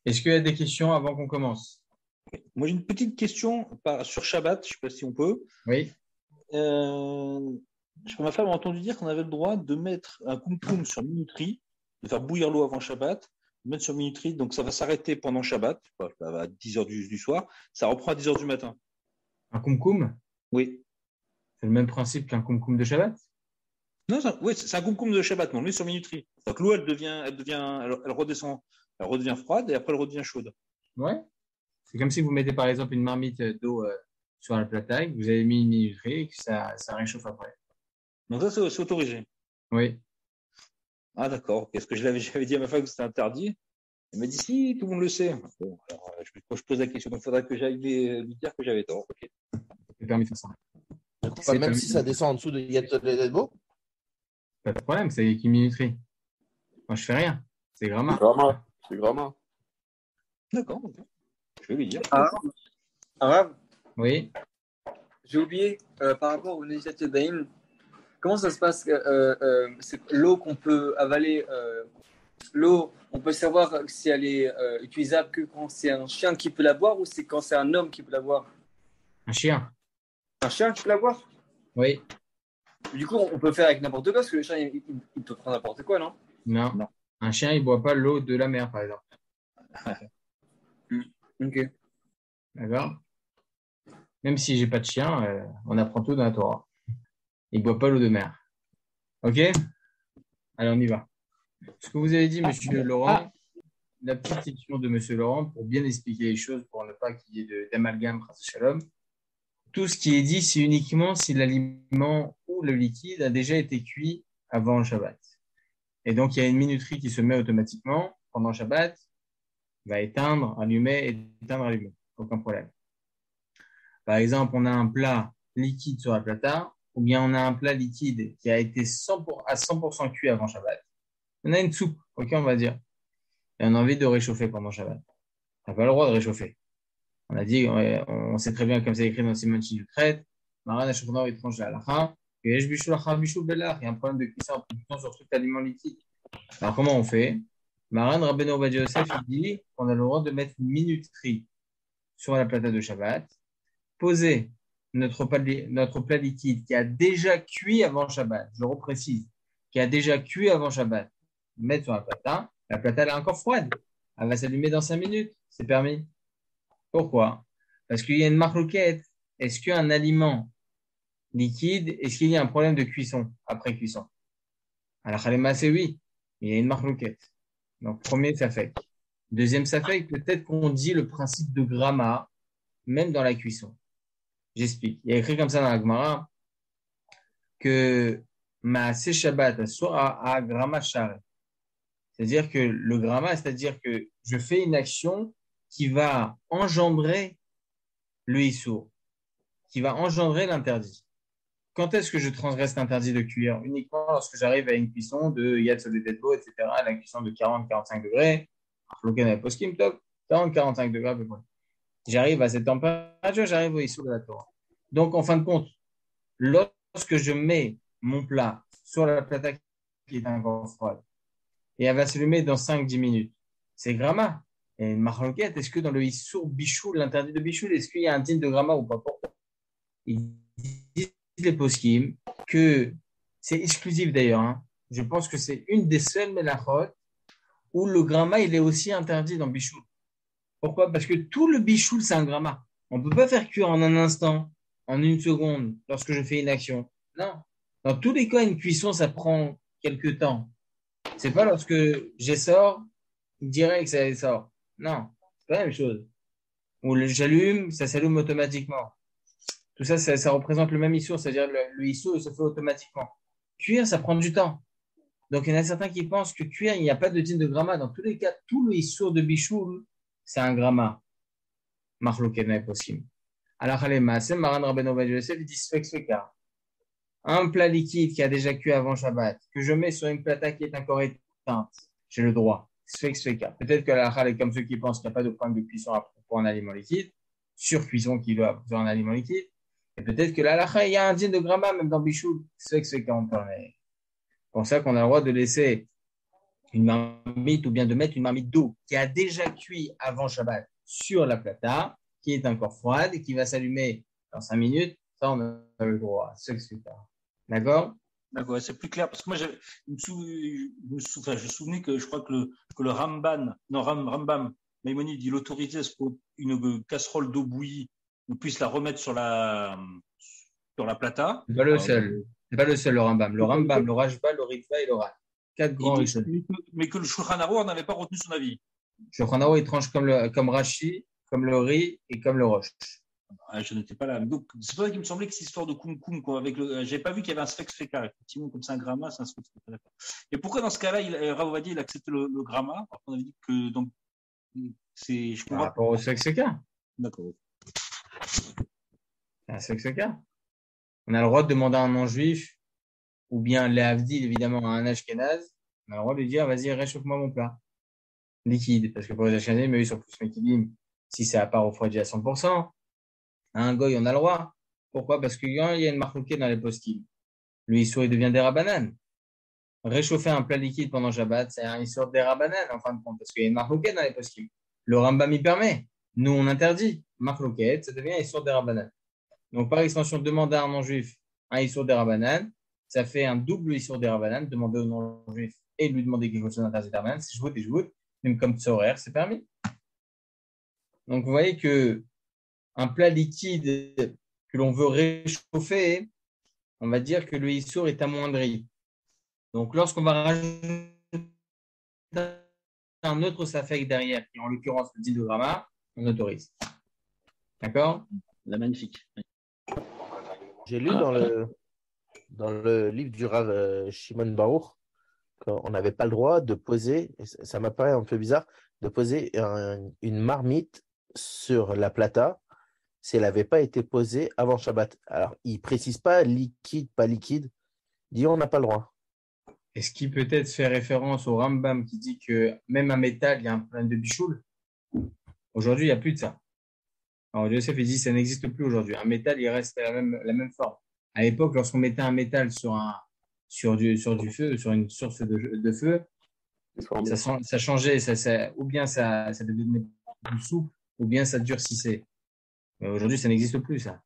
Est-ce qu'il y a des questions avant qu'on commence? Moi, j'ai une petite question sur Shabbat, je ne sais pas si on peut. Oui. Ma femme a entendu dire qu'on avait le droit de mettre un kumkum sur minuterie, de faire bouillir l'eau avant Shabbat, de mettre sur minuterie, donc ça va s'arrêter pendant Shabbat, à 10h du soir, ça reprend à 10h du matin. Un kumkum? Oui. C'est le même principe qu'un kumkum de Shabbat? Non, oui, c'est un kumkum de Shabbat, mais on le met sur minuterie. Donc l'eau, elle redescend, elle redevient froide et après elle redevient chaude. Ouais. C'est comme si vous mettez par exemple une marmite d'eau sur la plataille, vous avez mis une minuterie et que ça réchauffe après. Donc ça, c'est autorisé. Oui. Ah d'accord. Est-ce que j'avais dit à ma femme que c'était interdit? Elle m'a dit si, tout le monde le sait. Bon, alors, je pose la question, donc il faudrait que j'aille lui dire que j'avais tort. Ok. C'est permis de faire ça. Même permis. Si ça descend en dessous de Yatodedbo? Pas de problème, c'est une minuterie. Moi, je fais rien. C'est grammaire. C'est grammaire. D'accord. Je vais lui dire. Arabe, Oui. j'ai oublié par rapport au Nejat Daim, comment ça se passe c'est l'eau qu'on peut avaler, l'eau, on peut savoir si elle est utilisable que quand c'est un chien qui peut la boire ou c'est quand c'est un homme qui peut la boire? Un chien. Un chien qui peut la boire? Oui. Du coup, on peut faire avec n'importe quoi parce que le chien, il peut prendre n'importe quoi, non? Non. Un chien, il boit pas l'eau de la mer, par exemple. Ok. D'accord? Même si j'ai pas de chien, on apprend tout dans la Torah. Il boit pas l'eau de mer. Ok? Allez, on y va. Ce que vous avez dit, monsieur Laurent, la petite question de monsieur Laurent, pour bien expliquer les choses, pour ne pas qu'il y ait d'amalgame, shalom. Tout ce qui est dit, c'est uniquement si l'aliment ou le liquide a déjà été cuit avant le Shabbat. Et donc, il y a une minuterie qui se met automatiquement pendant le Shabbat, va éteindre, allumer, éteindre, allumer. Aucun problème. Par exemple, on a un plat liquide sur la plata, ou bien on a un plat liquide qui a été à 100% cuit avant Shabbat. On a une soupe, ok, on va dire. Et on a envie de réchauffer pendant Shabbat. On n'a pas le droit de réchauffer. On a dit, on sait très bien, comme c'est écrit dans Simon Chidukret, Maran Ashoknor étrange à l'Acha, que Yesh Bishul Acha Bishul Belach, il y a un problème de cuisson sur tout aliment liquide. Alors, comment on fait? Maran Rabbeinu Ovadia Yosef, il dit qu'on a le droit de mettre une minuterie sur la plata de Shabbat, poser notre plat liquide qui a déjà cuit avant Shabbat, je le reprécise, qui a déjà cuit avant Shabbat, mettre sur la plata elle est encore froide, elle va s'allumer dans 5 minutes, c'est permis. Pourquoi? Parce qu'il y a une marloquette. Est-ce qu'un aliment liquide, est-ce qu'il y a un problème de cuisson, après cuisson? Alors, Khalema, c'est oui, il y a une marloquette. Donc, premier, ça fait. Deuxième, ça fait peut-être qu'on dit le principe de gramma, même dans la cuisson. J'explique. Il y a écrit comme ça dans la Gemara que Maaseh Shabbat à gramma share. C'est-à-dire que le gramma, c'est-à-dire que je fais une action qui va engendrer le issour, qui va engendrer l'interdit. Quand est-ce que je transgresse l'interdit de cuire? Uniquement lorsque j'arrive à une cuisson de Yad Sodetetbo, etc., la cuisson de 40-45 degrés, 40-45 degrés à peu près. J'arrive à cette température, j'arrive au issour de la Torah. Donc, en fin de compte, lorsque je mets mon plat sur la plata qui est encore froide, et elle va s'allumer dans 5-10 minutes, c'est gramma. Et une marloquette, est-ce que dans le issour bichoul, l'interdit de bichoul, est-ce qu'il y a un digne de gramma ou pas? Pourquoi? Ils disent les poskim que c'est exclusif d'ailleurs. Hein. Je pense que c'est une des seules melachot où le gramma il est aussi interdit dans bichoul. Pourquoi? Parce que tout le bichoul c'est un gramma. On ne peut pas faire cuire en un instant, en une seconde, lorsque je fais une action. Non. Dans tous les cas, une cuisson ça prend quelques temps. C'est pas lorsque j'essore direct ça sort. Non, c'est pas la même chose. Ou j'allume, ça s'allume automatiquement. Tout ça, ça représente le même issour, c'est-à-dire le issour, il se fait automatiquement. Cuire, ça prend du temps. Donc, il y en a certains qui pensent que cuire, il n'y a pas de digne de gramma. Dans tous les cas, tout le issour de bichoul, c'est un gramma. Marloukena est possible. Alors, allez, Maaseh, Maran Rabbeinu Ovadia Yosef, il dit Sfek-Sveka. Un plat liquide qui a déjà cuit avant Shabbat, que je mets sur une plata qui est encore éteinte, j'ai le droit. Sfek-Sveka. Peut-être que la halakha est comme ceux qui pensent qu'il n'y a pas de problème de cuisson pour un aliment liquide, surcuisson qui doit pour un aliment liquide. Et peut-être que là, il y a un digne de gramma, même dans Bichoul. C'est que c'est 40 ans. C'est pour ça qu'on a le droit de laisser une marmite ou bien de mettre une marmite d'eau qui a déjà cuit avant Shabbat sur la plata, qui est encore froide et qui va s'allumer dans 5 minutes, ça, on a le droit. C'est super. D'accord? D'accord, c'est plus clair parce que moi, je me souvenais que je crois que le Rambam, Maïmonide, il autorisait à ce qu'une casserole d'eau bouillie, on puisse la remettre sur la plata. C'est pas le seul. C'est pas le seul, le Rambam. Le Rambam, le Rashba, le Ritva et le Ran. 4 grands Rishonim. Mais que le Shulchan Aruch n'avait pas retenu son avis. Le Shulchan Aruch, il tranche comme Rashi, comme le riz et comme le roche. Ah, je n'étais pas là. Donc, c'est pour ça qu'il me semblait que cette histoire de kumkum, quoi, j'avais pas vu qu'il y avait un Sfex Feka. Effectivement, comme c'est un gramma, c'est un Sfex Feka. Et pourquoi, dans ce cas-là, Rav Ovadia, il accepte le gramma? Alors qu'on avait dit que, donc, je Par comprends. rapport au Sfex-Feka. D'accord. C'est un Sfex-Feka. On a le droit de demander à un non-juif, ou bien l'Avdil, évidemment, à un Ashkenaz, on a le droit de lui dire, vas-y, réchauffe-moi mon plat. Liquide. Parce que pour les Ashkenazim, mais ils sont plus Mekidim. Si c'est à part refroidi à 100%, à un goy, on a le droit. Pourquoi? Parce qu'il y a une marque dans les poskim. Le Issour, il devient des rabanan. Réchauffer un plat liquide pendant Shabbat, c'est un Issour des rabanan, en fin de compte, parce qu'il y a une marque dans les poskim. Le Rambam y permet. Nous, on interdit. Marque, ça devient Issour des rabanan. Donc, par extension, demander à un non-juif un Issour des rabanan, ça fait un double Issour des rabanan, demander au non-juif et lui demander quelque chose d'interdit des rabanan, c'est joué et joué. Même comme horaire, c'est permis. Donc, vous voyez que un plat liquide que l'on veut réchauffer, on va dire que le issour est amoindri. Donc, lorsqu'on va rajouter un autre safek derrière, qui est en l'occurrence le 10 de gramma, on autorise. D'accord? La magnifique. J'ai lu dans le livre du Rav Shimon Baruch qu'on n'avait pas le droit de poser, et ça m'apparaît un peu bizarre, de poser une marmite sur la plata si elle n'avait pas été posée avant Shabbat. Alors, il ne précise pas liquide, pas liquide. Il dit on n'a pas le droit. Est-ce qu'il peut-être fait référence au Rambam qui dit que même un métal, il y a un problème de bichoul? Aujourd'hui, il n'y a plus de ça. Alors, Joseph, il dit que ça n'existe plus aujourd'hui. Un métal, il reste la même forme. À l'époque, lorsqu'on mettait un métal sur du feu, sur une source de feu, ça changeait, ou bien ça devenait plus souple, ou bien ça durcissait. Mais aujourd'hui, ça n'existe plus, ça.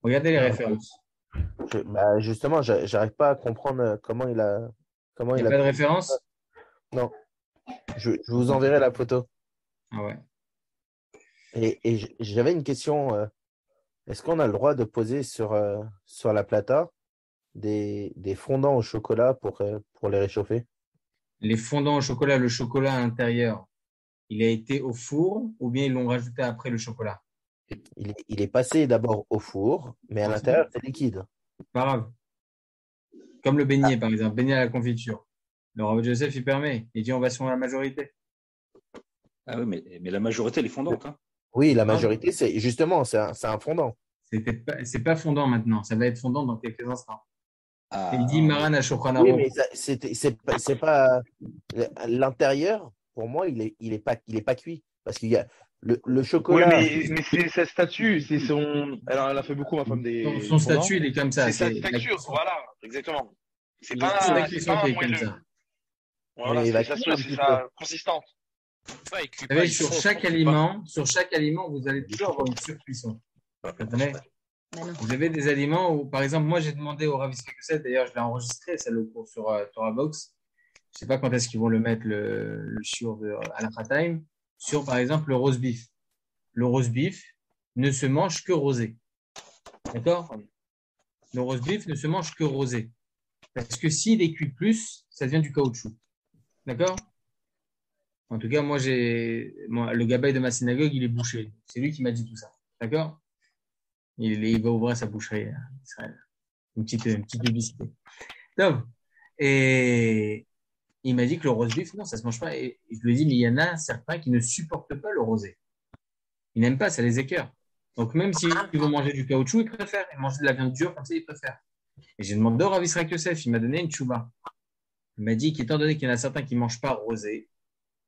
Regardez les références. Justement, j'arrive pas à comprendre comment il a. Il n'y a pas de référence? Non. Je vous enverrai la photo. Ah ouais. Et j'avais une question. Est-ce qu'on a le droit de poser sur la plata des fondants au chocolat pour les réchauffer? Les fondants au chocolat, le chocolat à l'intérieur, il a été au four ou bien ils l'ont rajouté après le chocolat? Il est passé d'abord au four, mais à l'intérieur, c'est liquide. Pas grave. Comme le beignet, par exemple, beignet à la confiture. Le Rav Joseph, il permet. Il dit on va sur la majorité. Ah oui, mais la majorité, elle est fondante. Hein. Oui, la majorité, c'est justement, c'est un fondant. C'est pas fondant maintenant. Ça va être fondant dans quelques instants. Ah, il dit Maran à Shulchan oui, Aruch. mais c'est pas l'intérieur. Pour moi, il est pas cuit parce qu'il y a le chocolat. Oui, mais c'est sa statue, c'est son. Elle a fait beaucoup, ma femme, des. Son statut, il est comme ça. C'est sa texture, voilà, exactement. C'est la pas cuisson qui est comme ça. Voilà, c'est sa consistance. Ouais, vous savez, sur chaque aliment, vous allez toujours avoir une surcuisson. Vous avez des aliments où, par exemple, moi, j'ai demandé au Rav Yisrael, d'ailleurs, je l'ai enregistré, c'est le cours sur Torah Box. Je sais pas quand est-ce qu'ils vont le mettre, le shiur de Halakha Time, sur, par exemple, le roast beef. Le roast beef ne se mange que rosé. D'accord? Le roast beef ne se mange que rosé. Parce que s'il est cuit plus, ça devient du caoutchouc. D'accord? En tout cas, moi, le gabaï de ma synagogue, il est bouché. C'est lui qui m'a dit tout ça. D'accord? Il va ouvrir sa boucherie à Israël. Une petite publicité. Donc, et il m'a dit que le roast beef, non, ça se mange pas. Et je lui ai dit, mais il y en a certains qui ne supportent pas le rosé. Ils n'aiment pas, ça les écœure. Donc, même s'ils vont manger du caoutchouc, ils préfèrent. Ils mangent de la viande dure, comme ça, ils préfèrent. Et j'ai demandé au Rav Yisrael Yosef, il m'a donné une tchouba. Il m'a dit qu'étant donné qu'il y en a certains qui ne mangent pas rosé,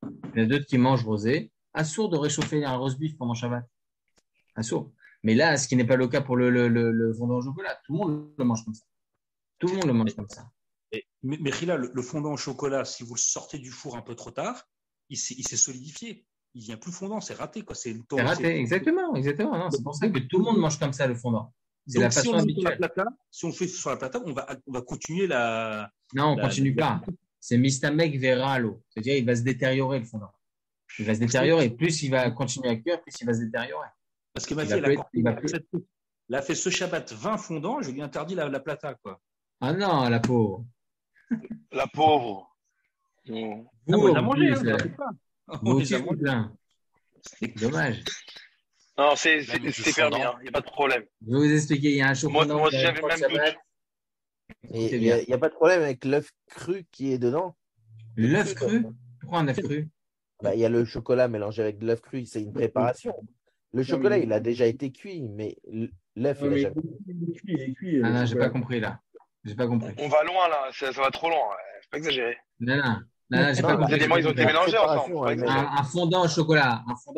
il y en a d'autres qui mangent rosé, assourd de réchauffer un roast beef pendant Shabbat. Assourd. Mais là, ce qui n'est pas le cas pour le fondant au chocolat, tout le monde le mange comme ça. Tout le monde le mange comme ça. Mais Rila, le fondant au chocolat, si vous le sortez du four un peu trop tard, il s'est solidifié. Il devient plus fondant, c'est raté, quoi. C'est le temps. C'est raté, exactement. Non, c'est pour ça que tout le monde mange comme ça le fondant. C'est la façon habituelle. Si on le fait sur la plata, on va continuer la. Non, on continue pas. C'est mistamek vera l'eau. C'est-à-dire, il va se détériorer le fondant. Il va se détériorer. Plus il va continuer à cuire, plus il va se détériorer. Parce que ma fille, elle a fait ce Shabbat 20 fondants, je lui ai interdit la plata, quoi. Ah non, la pauvre. La pauvre. Vous, on l'a mangé, hein, vous aussi, vous plein. C'est dommage. Non, c'est permis, il n'y a pas de problème. Je vais vous expliquer, il y a un chocolat. Moi j'avais même doute. Et il n'y a pas de problème avec l'œuf cru qui est dedans. L'œuf cru? Pourquoi un œuf cru? Il y a le chocolat mélangé avec de l'œuf cru, c'est une préparation. Le chocolat, il a déjà été cuit, mais l'œuf, il a jamais. Il est cuit. Ah non, j'ai pas compris là. J'ai pas compris. On va loin là, ça va trop loin. Faut pas exagérer. Non, j'ai pas compris. Les éléments, ils ont été mélangés ensemble. Un fondant au chocolat. Vous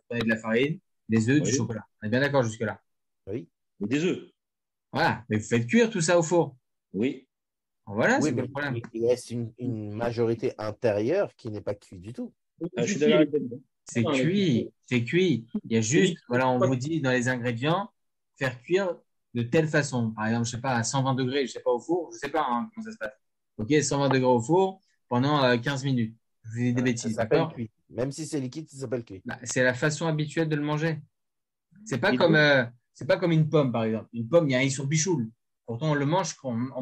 prenez de la farine, des œufs, du chocolat. On est bien d'accord jusque-là? Oui. Des œufs. Voilà. Mais vous faites cuire tout ça au four. Oui. Voilà, oui, c'est le problème. Il reste une majorité intérieure qui n'est pas cuite du tout. Je suis d'accord avec Ben. C'est cuit. Il y a juste, voilà, on vous dit dans les ingrédients, faire cuire de telle façon. Par exemple, je sais pas, à 120 degrés, je sais pas au four, je sais pas comment ça se passe. Ok, 120 degrés au four pendant 15 minutes. Je vous dis des bêtises, d'accord? Cuit. Même si c'est liquide, ça s'appelle cuit. C'est la façon habituelle de le manger. C'est pas comme une pomme, par exemple. Une pomme, il y a un sur bichoule. Pourtant, on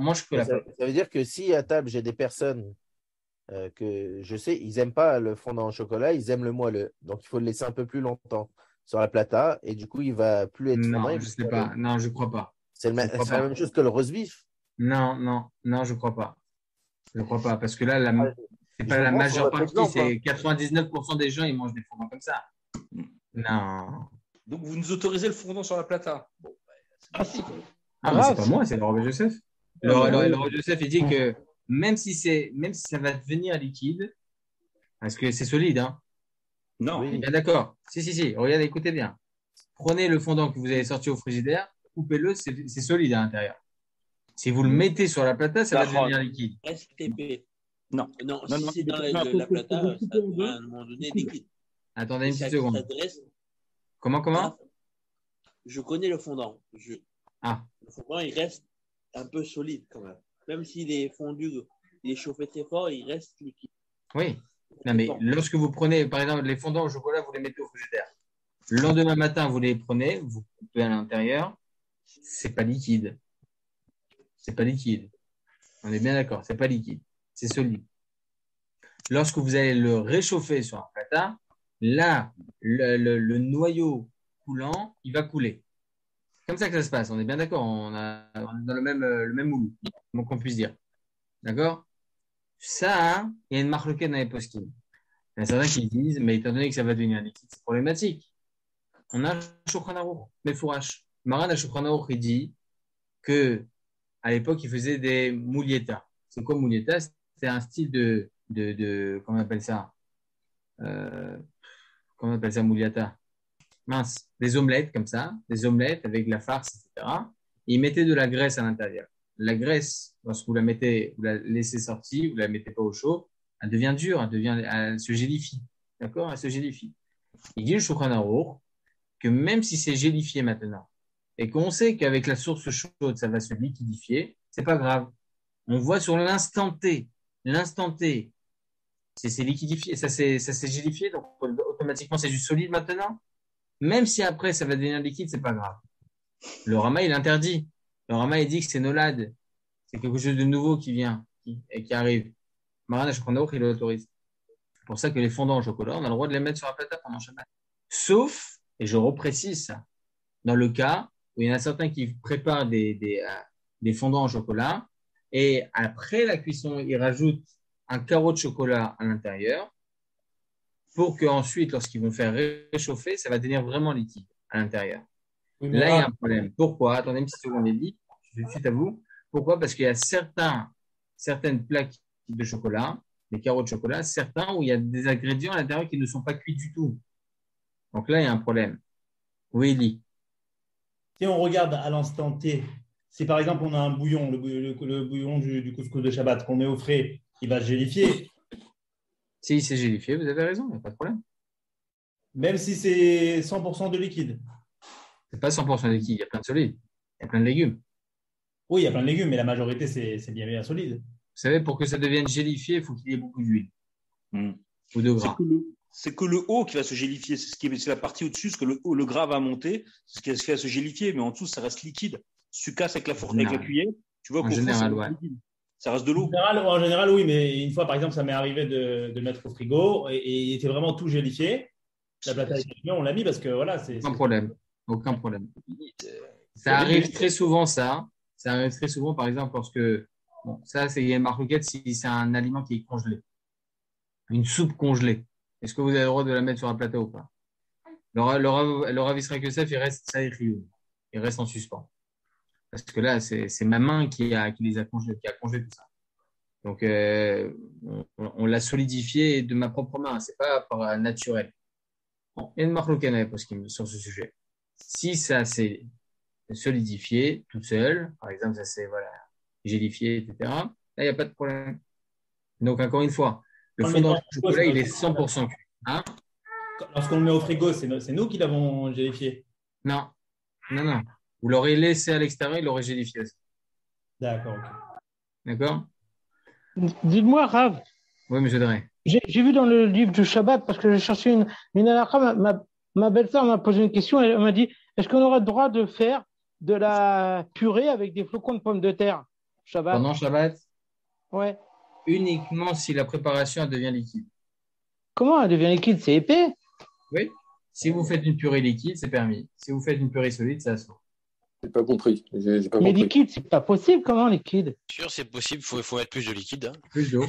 mange que la pomme. Ça veut dire que si à table, j'ai des personnes que je sais, ils n'aiment pas le fondant au chocolat, ils aiment le moelleux. Donc, il faut le laisser un peu plus longtemps sur la plata et du coup, il va plus être fondant. Non, je sais pas. Non, je crois pas. C'est la même chose que le roast beef. Non, je crois pas. Je crois pas parce que là, c'est pas la majeure partie, c'est 99% des gens, ils mangent des fondants comme ça. Non. Donc, vous nous autorisez le fondant sur la plata. Bon, mais c'est pas moi, c'est le Rabbi Joseph. Le Rabbi Joseph, il dit que même si ça va devenir liquide, parce que c'est solide, hein. Non. Oui. Bien d'accord. Si. Regardez, écoutez bien. Prenez le fondant que vous avez sorti au frigidaire, coupez-le, c'est solide à l'intérieur. Si vous le mettez sur la plata, ça va devenir liquide. STP. Non, si c'est dans la plata, ça devient à un moment donné liquide. Attendez une petite seconde. Comment? Je connais le fondant. Le fondant, il reste un peu solide quand même. Même s'il est fondu, il est chauffé très fort, il reste liquide. Oui. Non, mais lorsque vous prenez, par exemple, les fondants au chocolat, vous les mettez au frigidaire. Le lendemain matin, vous les prenez, vous coupez à l'intérieur, c'est pas liquide. On est bien d'accord, c'est pas liquide. C'est solide. Lorsque vous allez le réchauffer sur un plata, là, le noyau coulant, il va couler. C'est comme ça que ça se passe. On est bien d'accord. On est dans le même moule, donc on puisse dire. D'accord? Ça, il y a une marloquette dans les post-it. Il y en a certains qui disent, mais étant donné que ça va devenir liquide, c'est problématique. On a un Shulchan Aruch, mais fourrache. Maran à Shulchan Aruch, il dit que à l'époque, il faisait des moulietta. C'est quoi moulietta? C'est un style de comment on appelle ça? Comment on appelle ça moulietta? Mince, des omelettes comme ça, des omelettes avec de la farce, etc. Et ils mettaient de la graisse à l'intérieur. La graisse, lorsque vous la laissez sortir, vous la mettez pas au chaud, elle devient dure, elle se gélifie. D'accord? Elle se gélifie. Il dit le Shulchan Aruch que même si c'est gélifié maintenant, et qu'on sait qu'avec la source chaude, ça va se liquidifier, c'est pas grave. On voit sur l'instant T, c'est liquidifié, ça s'est gélifié, donc automatiquement c'est du solide maintenant. Même si après ça va devenir liquide, c'est pas grave. Le Rama, il interdit. Le Rama, il dit que c'est nolad. C'est quelque chose de nouveau qui vient et qui arrive. Maran Shulchan Aruch, il l'autorise. C'est pour ça que les fondants au chocolat, on a le droit de les mettre sur la plata pendant Shabbat. Sauf, et je reprécise ça, dans le cas où il y en a certains qui préparent des fondants au chocolat et après la cuisson, ils rajoutent un carreau de chocolat à l'intérieur pour qu'ensuite, lorsqu'ils vont faire réchauffer, ça va devenir vraiment liquide à l'intérieur. Là, il y a un problème. Pourquoi? Attendez une petite seconde, Eddie. Je suis tout de suite à vous. Pourquoi? Parce qu'il y a certaines plaques de chocolat, des carreaux de chocolat, certains où il y a des ingrédients à l'intérieur qui ne sont pas cuits du tout. Donc là, il y a un problème. Oui, Eddie. Si on regarde à l'instant T, Si par exemple on a un bouillon, le bouillon du couscous de Shabbat qu'on met au frais, il va se gélifier. Si c'est gélifié, vous avez raison, il n'y a pas de problème. Même si c'est 100% de liquide. C'est pas 100% liquide, il y a plein de solides, il y a plein de légumes. Oui, il y a plein de légumes, mais la majorité, c'est bien solide. Vous savez, pour que ça devienne gélifié, il faut qu'il y ait beaucoup d'huile ou de gras. C'est que le haut qui va se gélifier. C'est la partie au-dessus, ce que le gras va monter, c'est ce qui va se gélifier, mais en dessous, ça reste liquide. Si tu casses avec la cuillère, tu vois qu'au fond, ça reste de l'eau. En général, oui, mais une fois, par exemple, ça m'est arrivé de le mettre au frigo et il était vraiment tout gélifié. La plata, on l'a mis parce que voilà, c'est. Aucun problème. Ça arrive très souvent, ça. Ça arrive très souvent, par exemple, lorsque. Bon, ça, il y a une marque si c'est un aliment qui est congelé. Une soupe congelée. Est-ce que vous avez le droit de la mettre sur un plateau ou pas? Le Rav Israël Yosef, il reste ça, il reste en suspens. Parce que là, c'est ma main qui les a congelés, qui a congelé tout ça. Donc, on l'a solidifié de ma propre main. C'est pas par naturel. Bon, il y a une marque sur ce sujet. Si ça s'est solidifié toute seule, par exemple, ça s'est gélifié, etc., là, il n'y a pas de problème. Donc, encore une fois, le fondant de chocolat, il est 100% cuit. Hein? Lorsqu'on le met au frigo, c'est nous qui l'avons gélifié. Non. Vous l'aurez laissé à l'extérieur, il l'aurait gélifié aussi. D'accord, ok. D'accord? Dites-moi, Rav. Oui, monsieur Drey. J'ai vu dans le livre du Shabbat, parce que j'ai cherché une halakha, ma belle-sœur m'a posé une question, elle m'a dit, est-ce qu'on aurait le droit de faire de la purée avec des flocons de pommes de terre Shabbat? Pendant Shabbat? Ouais. Uniquement si la préparation elle devient liquide. Comment elle devient liquide? C'est épais? Oui. Si vous faites une purée liquide, c'est permis. Si vous faites une purée solide, c'est assaut. J'ai pas compris. Mais liquide, c'est pas possible. Comment liquide? Sûr, c'est possible. Faut mettre plus de liquide. Hein. Plus d'eau.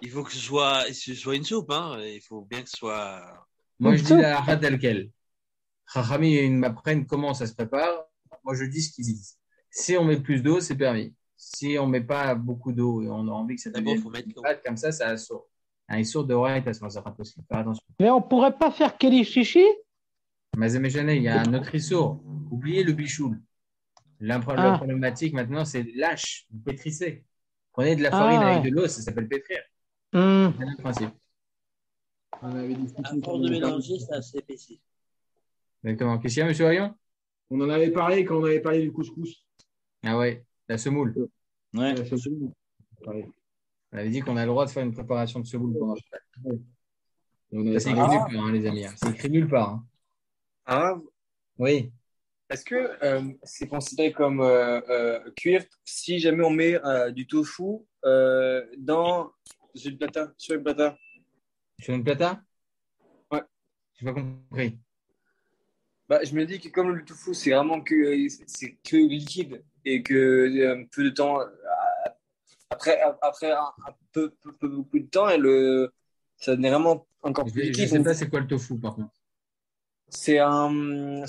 Il faut que ce soit une soupe. Hein. Il faut bien que ce soit. Moi, je dis la halakha telle quelle. Chachami m'apprennent comment ça se prépare. Moi, je dis ce qu'ils disent. Si on met plus d'eau, c'est permis. Si on met pas beaucoup d'eau et on a envie que ça devienne pâte comme ça assaut. Un issour de oreille, ça sera pas possible. Faire attention. Mais on pourrait pas faire Keli Chichi? Mais il y a un autre issour. Oubliez le bichoul. La problématique maintenant, c'est lâche, vous pétrissez. Prenez de la farine avec de l'eau, ça s'appelle pétrir. C'est le principe. À force de mélanger, ça s'épaissit. Exactement. Qu'est-ce qu'il y a, monsieur Rayon? On en avait parlé quand on avait parlé du couscous. Ah ouais, la semoule. Ouais. La semoule. On avait dit qu'on a le droit de faire une préparation de semoule pendant le Shabbat. Ça, c'est écrit nulle part, les amis. C'est écrit nulle part. Ah, oui. Est-ce que c'est considéré comme cuire si jamais on met du tofu dans une plata, sur une plata? Sur une plata? Ouais. J'ai pas compris. Bah, je me dis que comme le tofu, c'est vraiment c'est que liquide et que peu de temps après un peu beaucoup de temps ça n'est vraiment encore plus liquide. Je sais pas c'est quoi le tofu par contre. C'est un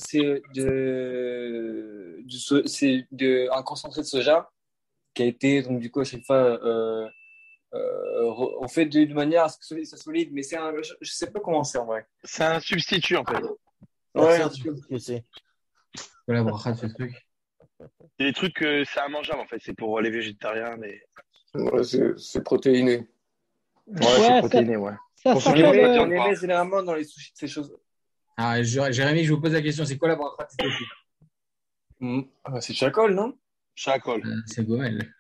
concentré de soja qui a été donc du coup à chaque fois on fait d'une manière à ce que ça soit solide, mais je sais pas comment c'est en vrai. C'est un substitut en fait. Ouais, c'est la bracha de ce truc. C'est des trucs c'est immangeable en fait, c'est pour les végétariens mais ouais, c'est protéiné. Ouais, c'est protéiné, ouais. Ça on met généralement dans les sushis ces choses. Ah, Jérémy, je vous pose la question, c'est quoi la bracha de tofu? C'est chacol, non? Chacol. C'est Gomel.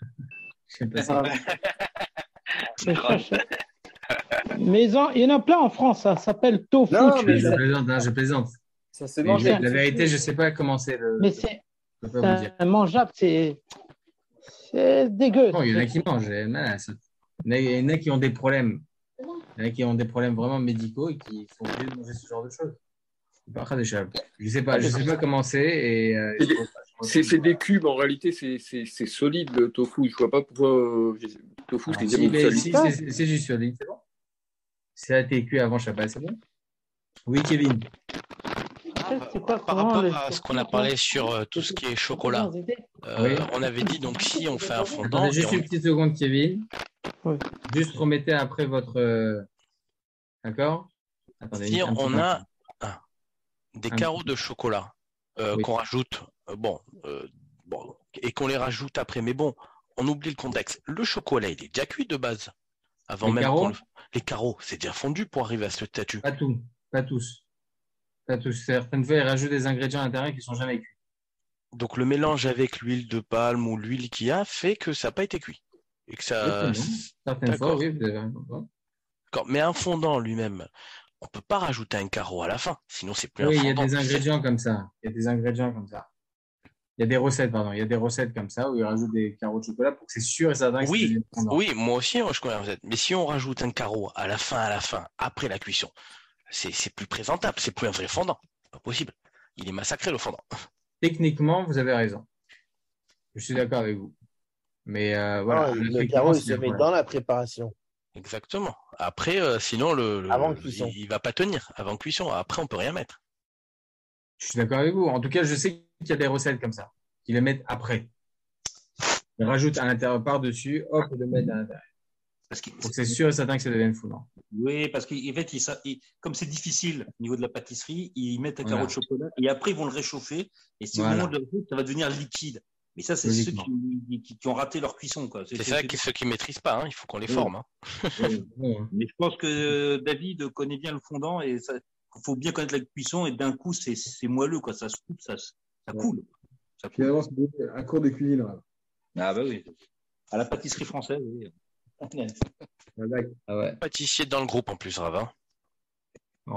Je sais pas ça. Mais il y en a plein en France, ça s'appelle tofu. Non, mais je plaisante. Ça se mange. La vérité, je sais pas comment c'est. Mais c'est mangeable, c'est dégueu. Non, il y en a qui mangent. Il y en a qui ont des problèmes. Il y en a qui ont des problèmes vraiment médicaux et qui sont obligés de manger ce genre de choses. Je sais pas comment c'est. C'est des cubes, en réalité, c'est solide le tofu. Je vois pas pourquoi. Tofu, c'est solide. Si, c'est juste solide, c'est bon. Si ça a été cuit avant Shabbat, c'est bon. Oui, Kevin. Par rapport à ce qu'on a parlé sur tout ce qui est chocolat, on avait dit donc si on fait un fondant. Attendez juste une petite seconde, Kevin. Oui. Juste remettez après votre. D'accord? Attendez, si on a des carreaux de chocolat qu'on rajoute et qu'on les rajoute après. Mais bon, on oublie le contexte. Le chocolat, il est déjà cuit de base. Avant même les carreaux, c'est déjà fondu pour arriver à ce statut. Pas tous. Certaines fois, ils rajoutent des ingrédients à l'intérieur qui sont jamais cuits. Donc le mélange avec l'huile de palme ou l'huile qu'il y a fait que ça n'a pas été cuit. Et que ça. Certaines fois, oui, vous avez raison. Mais un fondant lui-même, on ne peut pas rajouter un carreau à la fin, sinon c'est plus un fondant. Oui, il y a des ingrédients comme ça. Il y a des recettes comme ça où ils rajoutent des carreaux de chocolat pour que c'est sûr et certain que c'est des fondants. Oui, moi aussi, je connais la recette. Mais si on rajoute un carreau à la fin, après la cuisson, c'est plus présentable, c'est plus un vrai fondant. Pas possible. Il est massacré le fondant. Techniquement, vous avez raison. Je suis d'accord avec vous. Mais voilà. Le carreau, il se met dans la préparation. Exactement. Après, sinon, avant cuisson. Il va pas tenir avant cuisson. Après, on peut rien mettre. Je suis d'accord avec vous. En tout cas, je sais qu'il y a des recettes comme ça, qui les mettent après. Ils rajoutent à l'intérieur par-dessus, hop, ils le mettent à l'intérieur. Donc c'est sûr et certain que ça devient fondant. Oui, parce qu'en fait, comme c'est difficile au niveau de la pâtisserie, ils mettent un carreau de chocolat et après ils vont le réchauffer. Et c'est au moment de le réchauffer, ça va devenir liquide. Mais ça, c'est ceux qui ont raté leur cuisson, quoi. C'est ça, ceux qui maîtrisent pas. Il faut qu'on les forme. Mais je pense que David connaît bien le fondant et il faut bien connaître la cuisson et d'un coup, c'est moelleux, quoi. Ça se coupe, ça coule. Finalement, c'est un cours de cuisine. Là. Ah bah oui. À la pâtisserie française, oui. Pâtissier dans le groupe en plus, Ravin. Vous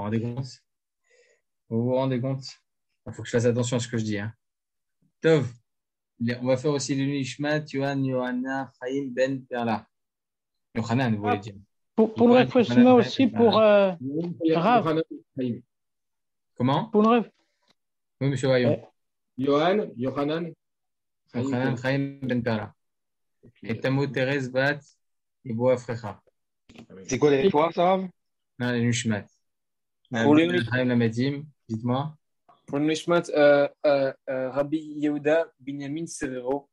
vous rendez compte? Il faut que je fasse attention à ce que je dis. Tov, on va faire aussi le Nishmat, Yohanna, Chaim, Ben, Perla. Yohanan, vous voulez dire? Pour le réfléchissement aussi, pour Rav. Comment? Pour le rêve. Oui, monsieur Wayon. Yohanan, Chaim, Ben, Perla. Et Tamo, Thérèse, Bat, et Boa, Frecha. C'est quoi les toits, ça va? Non, les Nishmat. Pour le Chaim, la Medim, dites-moi. Pour le Nishmat, Rabbi Yehuda, Binyamin Serero.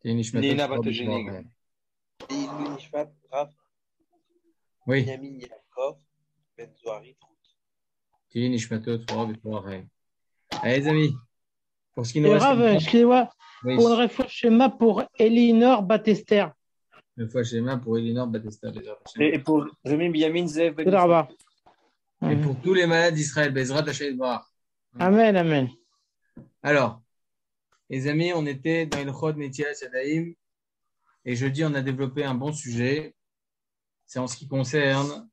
Nina Batogénig. Le Nishmat, Rav. Oui. Binyamin Yaakov, Ben Zohari, Tili Nishmatot, Allez, les amis. Pour ce qui nous reste. Rav, excusez-moi. Oui. Pour le réfléchissement pour Elinor Batester. Le schéma pour Elinor Batester. Et pour Rémi Binyamin Zev. Et pour tous les malades d'Israël, Bezrat Hachem Barach. Amen, amen. Alors, les amis, on était dans le Chod Netilat Yadayim et jeudi, on a développé un bon sujet. C'est en ce qui concerne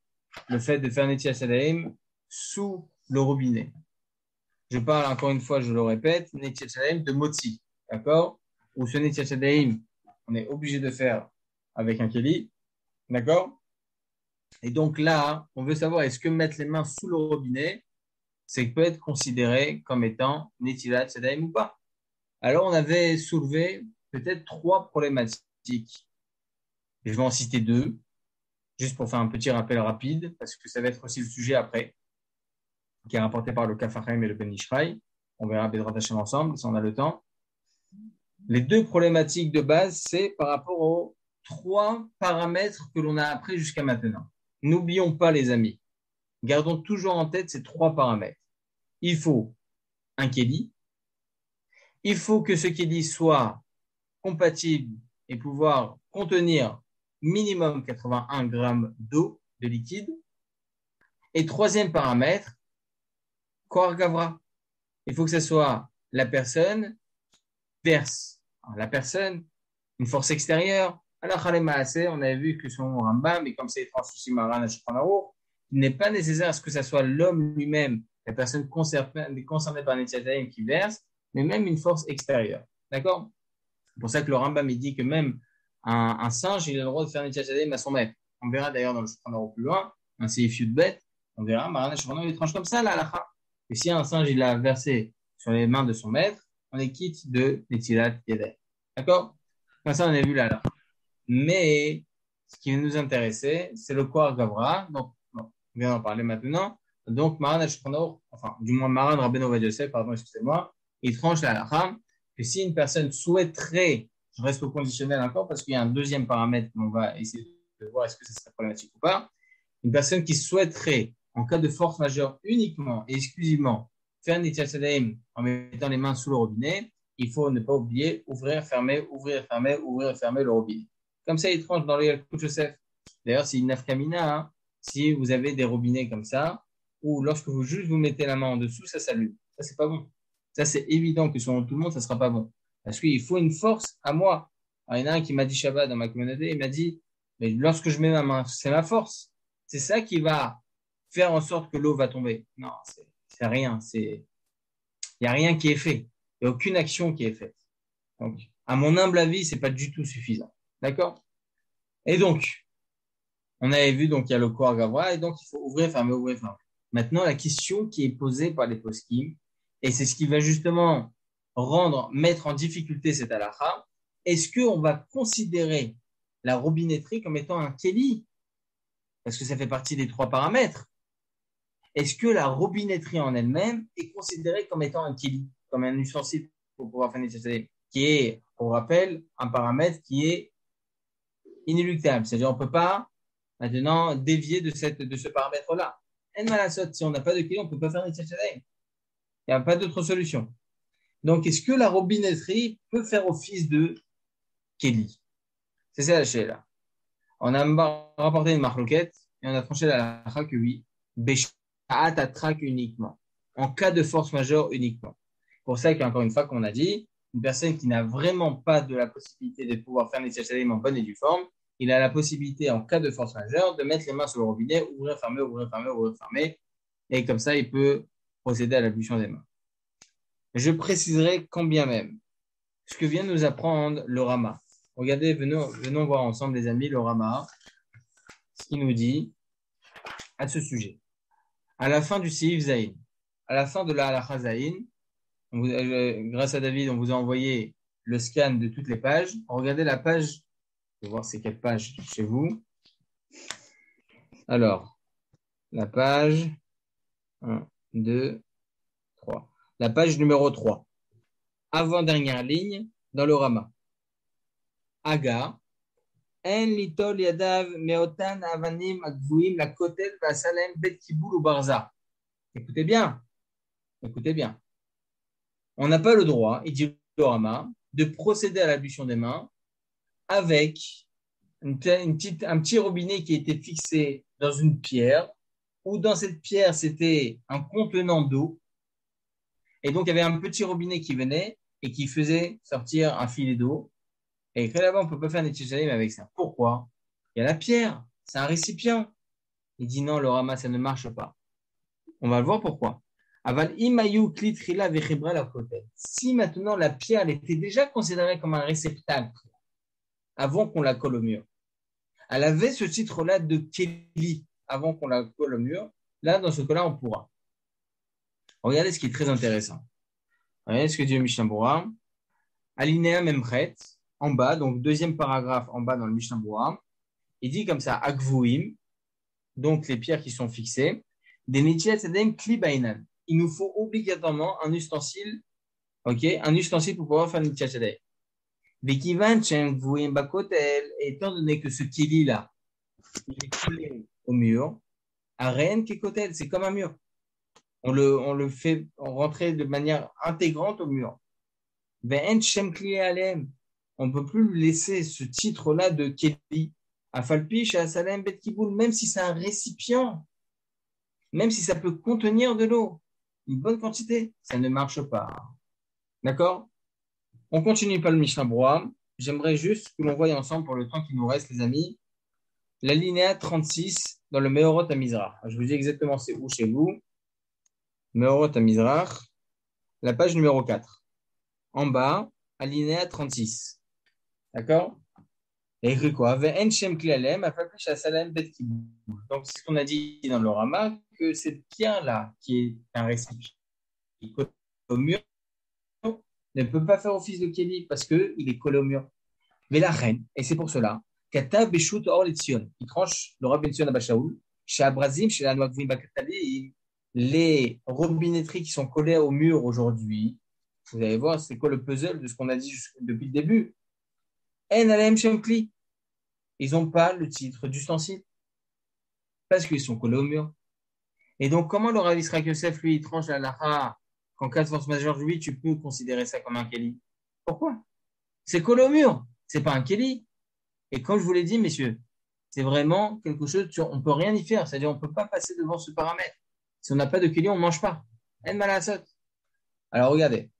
le fait de faire Netilat Yadayim sous le robinet. Je parle encore une fois, je le répète, Netilat Yadayim de Motzi, d'accord? Ou ce Netilat Yadayim, on est obligé de faire avec un keli, d'accord? Et donc là, on veut savoir est-ce que mettre les mains sous le robinet, c'est peut être considéré comme étant Netilat Yadayim ou pas. Alors, on avait soulevé peut-être 3 problématiques. Je vais en citer 2, juste pour faire un petit rappel rapide, parce que ça va être aussi le sujet après, qui est rapporté par le Kafarim et le Ben Ishraï. On verra Bezrat Hashem ensemble, si on a le temps. Les 2 problématiques de base, c'est par rapport aux 3 paramètres que l'on a appris jusqu'à maintenant. N'oublions pas, les amis, gardons toujours en tête ces 3 paramètres. Il faut un kéli, il faut que ce kéli soit compatible et pouvoir contenir minimum 81 grammes d'eau, de liquide. Et 3e paramètre, Koar Gavra. Il faut que ce soit la personne verse. Alors, la personne, une force extérieure. Alors, on avait vu que son Rambam, mais comme c'est étrange aussi Maran Ashkanaro, il n'est pas nécessaire à ce que ce soit l'homme lui-même, la personne concernée par Netilat Yadayim qui verse, mais même une force extérieure. D'accord? C'est pour ça que le Rambam il dit que même un singe, il a le droit de faire Netilat Yadayim à son maître. On verra d'ailleurs dans le Shulchan plus loin, un Seif Yudbet, on verra, Maran Ashkanaro, il tranche comme ça, la halakha. Et si un singe, il a versé sur les mains de son maître, on est quitte de Netilat Yadayim. D'accord? Comme ça, on a vu la halakha. Mais ce qui nous intéressait, c'est le Koar Gavra. Donc, on vient d'en parler maintenant. Donc, Maran Ashkanor, enfin, du moins Maran Rabbeinu Ovadia Yosef, pardon, excusez-moi, il tranche la halakha que si une personne souhaiterait, je reste au conditionnel encore parce qu'il y a un 2e paramètre qu'on va essayer de voir est-ce que ça serait problématique ou pas. Une personne qui souhaiterait, en cas de force majeure uniquement et exclusivement, faire Netilat Yadayim en mettant les mains sous le robinet, il faut ne pas oublier ouvrir, fermer le robinet. Comme ça, il tranche dans les Yalkut Yosef. D'ailleurs, c'est une nafkamina, hein. Si vous avez des robinets comme ça, ou lorsque vous juste vous mettez la main en dessous, ça s'allume. Ça, c'est pas bon. Ça, c'est évident que selon tout le monde, ça sera pas bon. Parce qu'il faut une force à moi. Alors, il y en a un qui m'a dit Shabbat dans ma communauté, il m'a dit, mais lorsque je mets ma main, c'est ma force. C'est ça qui va faire en sorte que l'eau va tomber. Non, c'est rien. Il n'y a rien qui est fait. Il n'y a aucune action qui est faite. Donc, à mon humble avis, c'est pas du tout suffisant. D'accord? Et donc, on avait vu, donc, il y a le Kohar Gavra, et donc, il faut ouvrir, fermer. Maintenant, la question qui est posée par les poskim, et c'est ce qui va justement mettre en difficulté cette halakha, est-ce qu'on va considérer la robinetterie comme étant un keli? Parce que ça fait partie des 3 paramètres. Est-ce que la robinetterie en elle-même est considérée comme étant un keli, comme un ustensile pour pouvoir faire nettoyer, qui est, on rappelle, un paramètre qui est inéluctable. C'est-à-dire, on ne peut pas maintenant dévier de ce paramètre-là. Si on n'a pas de keli, on ne peut pas faire nettoyer. Il n'y a pas d'autre solution. Donc, est-ce que la robinetterie peut faire office de keli? C'est ça la chéla. On a rapporté une marloquette et on a tranché la halakha que oui. Béchat attraque uniquement. En cas de force majeure uniquement. Pour ça qu'encore une fois qu'on a dit, une personne qui n'a vraiment pas de la possibilité de pouvoir faire Netilat Yadayim en bonne et due forme, il a la possibilité, en cas de force majeure, de mettre les mains sur le robinet, ouvrir, fermer, et comme ça, il peut procéder à l'ablution des mains. Je préciserai quand bien même ce que vient de nous apprendre le Rama. Regardez, venons voir ensemble, les amis, le Rama, ce qu'il nous dit à ce sujet. À la fin du Seif Zayin, à la fin de la Halakha Zayin, grâce à David, on vous a envoyé le scan de toutes les pages. Regardez la page, je vais voir c'est quelle page chez vous. Alors, la page 1, 2, 3. La page numéro 3. Avant-dernière ligne dans le Rama. Aga, En litol yadav meotan avanim agvuim la kotel vasalem bet kiboul ou barza. Écoutez bien. On n'a pas le droit, il dit le Rama, de procéder à l'ablution des mains avec un petit robinet qui a été fixé dans une pierre, ou dans cette pierre, c'était un contenant d'eau. Et donc, il y avait un petit robinet qui venait et qui faisait sortir un filet d'eau. Et que là-bas, on ne peut pas faire Netilat Yadayim avec ça. Pourquoi? Il y a la pierre, c'est un récipient. Il dit non, le Rama, ça ne marche pas. On va le voir pourquoi. Si maintenant la pierre elle était déjà considérée comme un réceptacle avant qu'on la colle au mur, elle avait ce titre-là de Keli avant qu'on la colle au mur, là, dans ce cas-là, on pourra. Regardez ce qui est très intéressant. Regardez ce que dit le Mishnah Berurah. Alinéa Memchet, en bas, donc deuxième paragraphe en bas dans le Mishnah Berurah, il dit comme ça, Agvuim, donc les pierres qui sont fixées, des Netilat Yadayim Kli Bainan. Il nous faut obligatoirement un ustensile, un ustensile pour pouvoir faire Netilat Yadayim. Vekivan Chen Gvuim Bakotel, étant donné que ce Kili là, il est collé au mur, Aren Kekotel, c'est comme un mur. On le fait rentrer de manière intégrante au mur. Ve'en Shem Kli Alem, on ne peut plus laisser ce titre-là de Keli, Afalpi, Salem, Bet Kiboul, même si c'est un récipient, même si ça peut contenir de l'eau, une bonne quantité, ça ne marche pas. D'accord? On continue pas le Mishnah Berurah. J'aimerais juste que l'on voie ensemble pour le temps qui nous reste, les amis, la linéa 36 dans le Meorot HaMizrach. Je vous dis exactement c'est où chez vous. Meorot HaMizrach, la page numéro 4. En bas, alinéa 36. D'accord? Et écrit quoi? Donc, c'est ce qu'on a dit dans le Rama, que cette pierre-là, qui est un récipient, qui colle au mur, ne peut pas faire office de Keli parce qu'il est collé au mur. Mais la reine, et c'est pour cela, Kata Beshut Or Letzion, il tranche le Rabbi Tzion Abashaoul, chez Abrazim, chez la Noakvim Bakatali, les robinetteries qui sont collées au mur aujourd'hui, vous allez voir, c'est quoi le puzzle de ce qu'on a dit depuis le début. En Alem Shemkli, ils n'ont pas le titre d'ustensile parce qu'ils sont collés au mur. Et donc, comment le Rav Yisraël Yosef, lui, il tranche la halakha qu'en cas de force majeure, lui, tu peux considérer ça comme un Keli? Pourquoi? C'est collé au mur. C'est pas un kéli. Et comme je vous l'ai dit, messieurs, c'est vraiment quelque chose, on peut rien y faire. C'est-à-dire, on peut pas passer devant ce paramètre. Si on n'a pas de kéli, on mange pas. En malasot. Alors, regardez.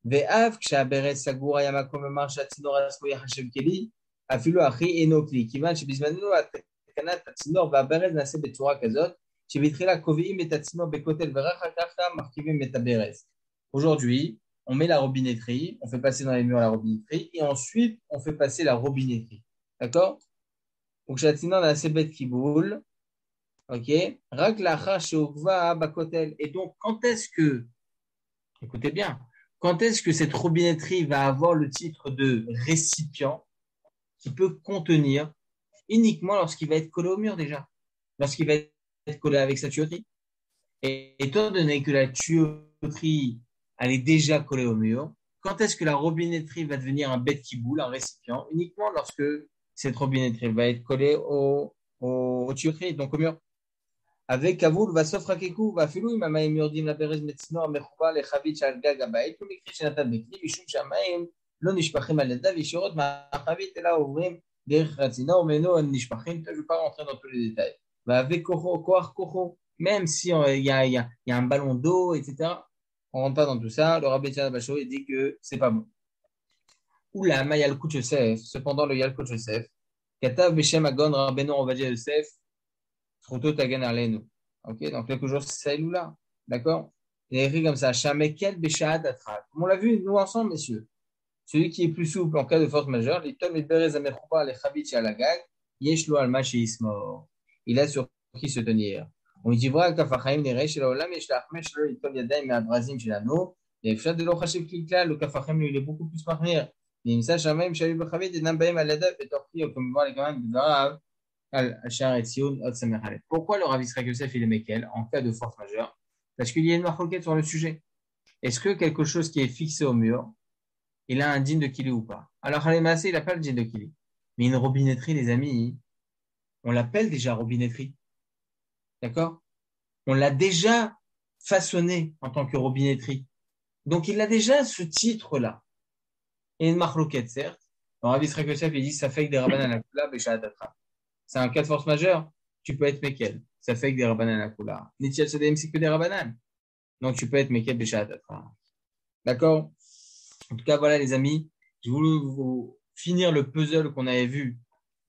Ve'av, kshaberes sagoura yamakom marcha tzinor asmo yachashem keli, afilo achi eno kli. Kivan shebizmanu atkanat tzinor va'aberes nase betzura kazot, shebitchila koveim et tzinor bekotel verach hakafta markivim et aberes. Aujourd'hui, on met la robinetterie, on fait passer dans les murs la robinetterie, et ensuite, on fait passer la robinetterie. D'accord? Donc, Shatina, on a Sebet qui boule. OK? Rak lacha sheokva bakotel. Et donc, écoutez bien, quand est-ce que cette robinetterie va avoir le titre de récipient qui peut contenir uniquement lorsqu'il va être collé au mur déjà, lorsqu'il va être collé avec sa tuyauterie. Et étant donné que la tuyauterie, elle est déjà collée au mur, quand est-ce que la robinetterie va devenir un bête qui boule, un récipient? Uniquement lorsque cette robinetterie va être collée au tuyauterie, donc au mur. Avec Kavoul, va s'offrakekou, va filou, ma maïm yordim la perez metzino, mechoupa, le chavit, shal gaga, baït, tout l'écrit chez Nathan Bekli, bishum shamaim, lo nishpachim al yadav, yishorot, ma chavit, et là, ouvrim, derech ratzina, omeno, nishpachim, je ne vais pas rentrer dans tous les détails. Va avec kocho, koach kocho, même si il y a un ballon d'eau, etc., on ne rentre pas dans tout ça. Le Rabbi Tzadok Bachot, il dit que c'est pas bon. Oula, ma Yalkut Yosef, cependant le Yalkut Yosef, Katav Beshem Agon Rabbeinu Ovadia Yosef, Fruto Tagen Arlenu. Ok, donc quelque chose, c'est là, d'accord? Il est écrit comme ça, Shamekel Beshad Atrak. On l'a vu, nous ensemble, messieurs. Celui qui est plus souple en cas de force majeure, l'Itom et Berez Amerchoupa, les Chavit Shalagag, Yeshlo Alma Sheismor. Il a sur qui se tenir. On dit voilà kafachaim nere shel haolam yesh lachmesh shelo yitol yadayim me'abrazim shelanu ve'efshad de lo chashiv klal le kafachaim il est beaucoup plus mahmir nimsa shamayim shayu b'chavit enam ba'im al yadav betorchi comme voir les gamins b'darav al ashar et sion od samerhalet. Pourquoi le Rav Yisraël Yosef il est mekel en cas de force majeure? Parce qu'il y a une marloquette sur le sujet. Est-ce que quelque chose qui est fixé au mur il a un din de kili ou pas? Alors Halémassé il n'a pas le din de kili, mais une robinetterie les amis on l'appelle déjà robinetterie. D'accord? On l'a déjà façonné en tant que robinetterie. Donc, il a déjà ce titre-là. Et une marloquette, certes. Alors, Rabbi Yisraël Yosef, il dit, ça fait que des rabanan à kula, béchadatatra. C'est un cas de force majeure. Tu peux être mekel. Ça fait que des rabanan à kula. Nitiat Sodem, c'est que des rabanan. Donc, tu peux être mekel, béchadatatra. D'accord? En tout cas, voilà, les amis. Je voulais vous finir le puzzle qu'on avait vu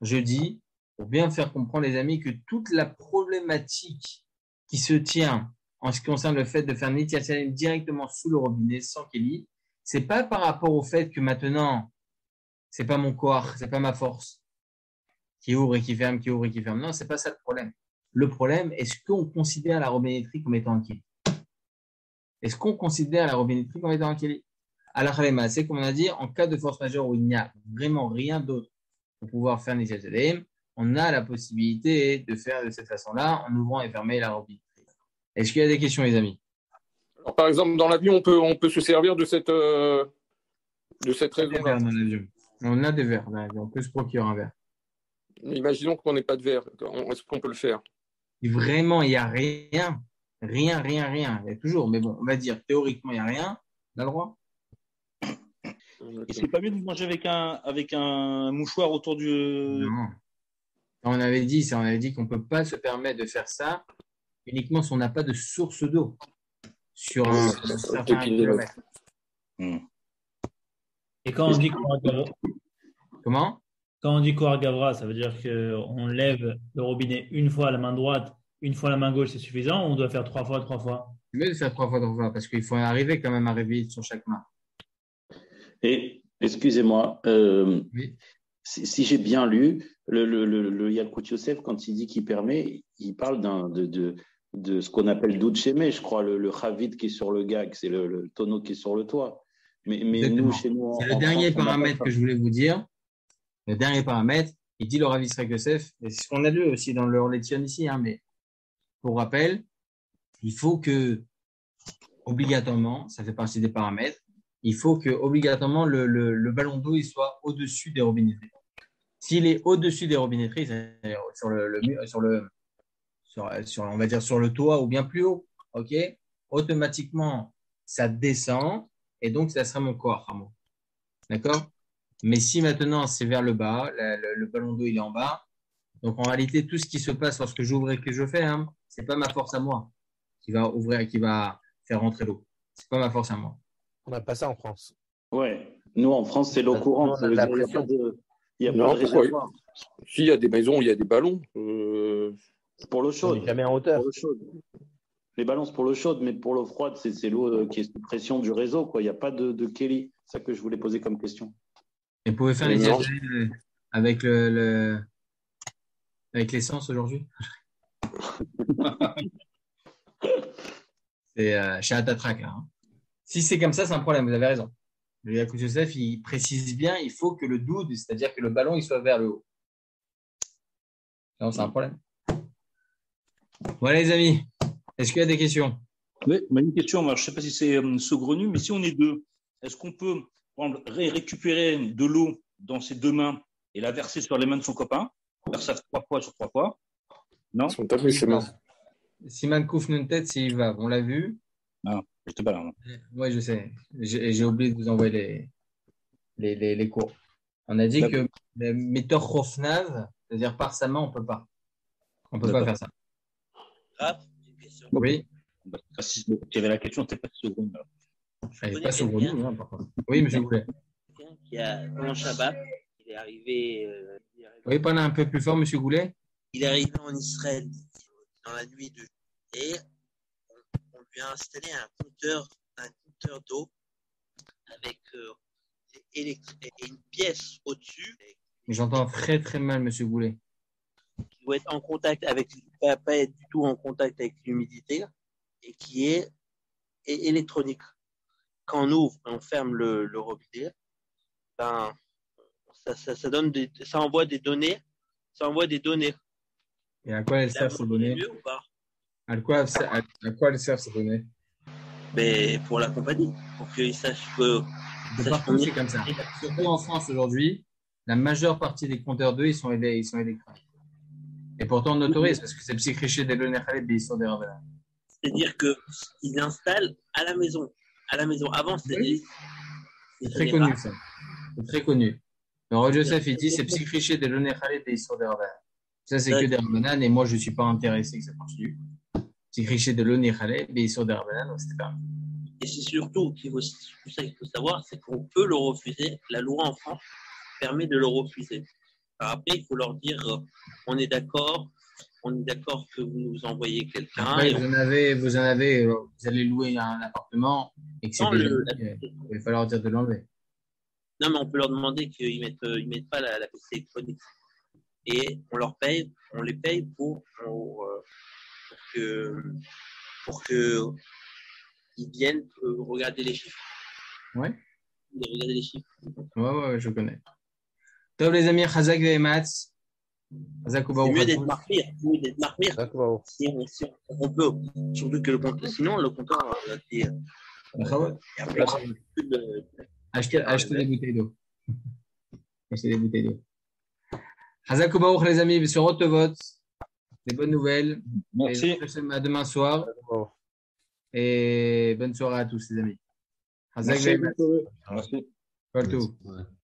jeudi. Pour bien faire comprendre, les amis, que toute la problématique qui se tient en ce qui concerne le fait de faire Nitiat Salem directement sous le robinet, sans Kéli, c'est pas par rapport au fait que maintenant, c'est pas mon corps, c'est pas ma force qui ouvre et qui ferme, qui ouvre et qui ferme. Non, c'est pas ça le problème. Le problème, est-ce qu'on considère la robinetterie comme étant un Kéli? Est-ce qu'on considère la robinetterie comme étant un Kéli? Alors, c'est comme on a dit, en cas de force majeure où il n'y a vraiment rien d'autre pour pouvoir faire Nitiat Salem, on a la possibilité de faire de cette façon-là en ouvrant et fermant la robinetterie. Est-ce qu'il y a des questions, les amis? Alors, par exemple, dans l'avion, on peut se servir de cette raison-là. On a des verres dans l'avion. On peut se procurer un verre. Imaginons qu'on n'ait pas de verre. Est-ce qu'on peut le faire? Vraiment, il n'y a rien. Rien. Il y a toujours, mais bon, on va dire théoriquement, il n'y a rien. On a le droit. Et c'est pas mieux de manger avec un mouchoir autour du. Non. On avait dit qu'on ne peut pas se permettre de faire ça uniquement si on n'a pas de source d'eau sur un certain kilomètre. Et quand on dit Kohar Gavra, comment? Quand on dit Kohar Gavra, ça veut dire qu'on lève le robinet une fois à la main droite, une fois à la main gauche, c'est suffisant, ou on doit faire 3 fois? C'est mieux de faire 3 fois, parce qu'il faut arriver quand même à réveiller sur chaque main. Et excusez-moi, oui. Si j'ai bien lu, le Yalkut Yosef, quand il dit qu'il permet, il parle de ce qu'on appelle Doudchémé, je crois, le Chavit qui est sur le gag, c'est le tonneau qui est sur le toit. Mais nous, chez nous. C'est le dernier paramètre que je voulais vous dire. Le dernier paramètre, il dit le Rav Yisraël Yosef, et c'est ce qu'on a lu aussi dans le Orlétion ici, mais pour rappel, il faut que, obligatoirement, ça fait partie des paramètres, il faut que obligatoirement le ballon d'eau il soit au-dessus des robinetteries. S'il est au-dessus des robinetteries, c'est-à-dire on va dire sur le toit ou bien plus haut, ok, automatiquement ça descend et donc ça serait mon corps. D'accord? Mais si maintenant c'est vers le bas, le ballon d'eau il est en bas, donc en réalité tout ce qui se passe lorsque j'ouvre et que je fais, hein, c'est pas ma force à moi qui va ouvrir, qui va faire rentrer l'eau. C'est pas ma force à moi. On n'a pas ça en France. Ouais. Nous, en France, c'est l'eau courante. Ça veut dire qu'il n'y a pas de réservoir. S'il y a des maisons, il y a des ballons. Pour l'eau chaude. On n'est jamais en hauteur. Pour l'eau chaude. Les ballons, c'est pour l'eau chaude, mais pour l'eau froide, c'est l'eau qui est sous pression du réseau, quoi. Il n'y a pas de Kelly. C'est ça que je voulais poser comme question. Et vous pouvez faire les avec avec l'essence aujourd'hui? C'est chez Atatrak, là. Hein. Si c'est comme ça, c'est un problème, vous avez raison. Le Yacoub Youssef, il précise bien, il faut que le doud, c'est-à-dire que le ballon, il soit vers le haut. Non, c'est un problème. Voilà, les amis. Est-ce qu'il y a des questions? Oui, une question. Alors, je ne sais pas si c'est saugrenu, mais si on est deux, est-ce qu'on peut récupérer de l'eau dans ses deux mains et la verser sur les mains de son copain? Faire ça 3 fois sur 3 fois? Non? Siman Kouf Nuntet, s'il va, on l'a vu. Non, je te balance. Oui, je sais. J'ai oublié de vous envoyer les cours. On a dit que Metor Khofnav, c'est-à-dire par sa main, on ne peut pas. On ne peut pas faire ça. Raph, une question. Oui. Si j'avais la question, c'était pas seconde. Elle n'est pas seconde, hein, par contre. Oui, monsieur Goulet. Quelqu'un qui a, pendant Shabbat, il est arrivé. Oui, parlez un peu plus fort, monsieur Goulet. Il est arrivé en Israël dans la nuit de. Et on lui a installé un compteur d'eau avec et une pièce au-dessus. J'entends très très mal, monsieur Goulet. Qui doit être en contact avec, pas être du tout en contact avec l'humidité et qui est électronique. Quand on ouvre et on ferme le robinet, ben, ça donne ça envoie des données. Ça envoie des données. Et à quoi elles servent ces données? À quoi elles servent ces données? Mais pour la compagnie, pour qu'ils sachent que. De partout, c'est comme ça. Surtout en France aujourd'hui, la majeure partie des compteurs d'eau, ils sont électroniques. Et pourtant, on autorise parce que c'est psychiché des données des histoires des ravins. C'est-à-dire qu'ils installent à la maison. À la maison. Avant, c'était. C'est très connu, ça. C'est très connu. Le roi Joseph, il dit c'est psychiché des données des histoires des ravins. Ça, c'est que des ravins et moi, je ne suis pas intéressé que ça continue. Psychiché de données des histoires des ravins, donc c'était pas. Et c'est surtout qu'il faut savoir, c'est qu'on peut le refuser. La loi en France permet de le refuser. Alors après, il faut leur dire, on est d'accord que vous nous envoyez quelqu'un. Après, vous allez louer un appartement et que il va falloir dire de l'enlever. Non, mais on peut leur demander qu'ils mettent pas la PC électronique. Et on les paye pour que ils viennent regarder les chiffres. Ouais. Regarder les chiffres. Ouais, je connais. Top les amis, Chazak Ve'ematz. C'est mieux d'être marmire. Si on peut. Surtout que le compteur, sinon le compteur Achetez des bouteilles d'eau. Achetez des bouteilles d'eau. Chazak Baruch les amis, monsieur Rotovot. Des bonnes nouvelles. Merci. À demain soir. Et bonne soirée à tous les amis. Chazak Ve'ematz. Merci. Partout.